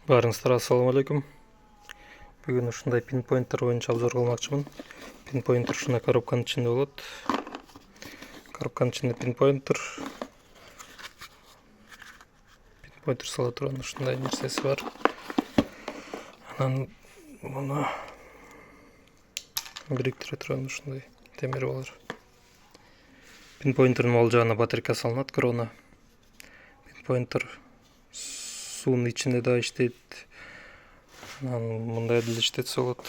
Барыңыздар, ассаламу алейкум. Бүгін ушундай пинпоинтер боюнча обзор кылмакчымын. Пинпоинтер ушундай коробканын ичинде болот. Коробканын ичинде пинпоинтер сала турган ушундай нерсеси бар. Анан муну бириктире турган ушундай темири бар. Пинпоинтердин ал жагына батарейка салынат, крона. Пинпоинтер суунун ичинде да иштейт. Мындай деле иштетсе болот.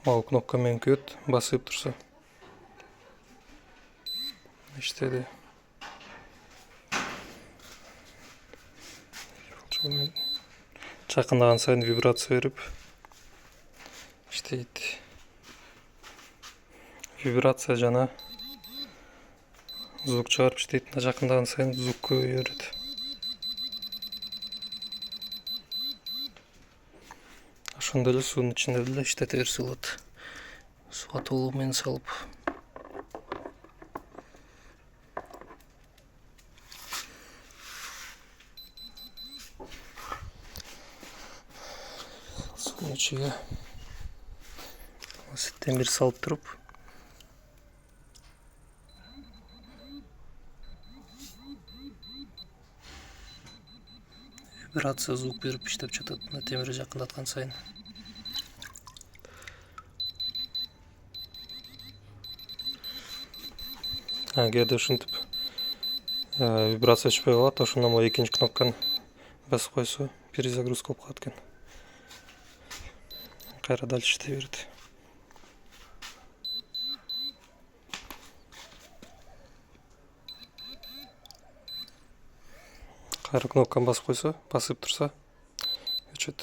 Ал кнопка менен күйөт, басып турса. Иштеди. Чакындаган сайын вибрация берип иштейт. Вибрация жана звук чыгарып иштейт. Жакындаган сайын звук көбөйө берет. Ошондой эле суунун ичинде деле иштете берсе болот. Суга толугу менен салып. Суунун ичиге темир салып туруп, вибрация звук берип иштеп жатат. Темири жакындаткан сайын. Кээде ушинтип вибрация түшпөй калат, ошондо могу экинчи кнопканы басып койсо перезагрузка болуп калат экен. Кайра дальше иштей берет. Кайра кнопканы басып койсо, басып турса өчөт.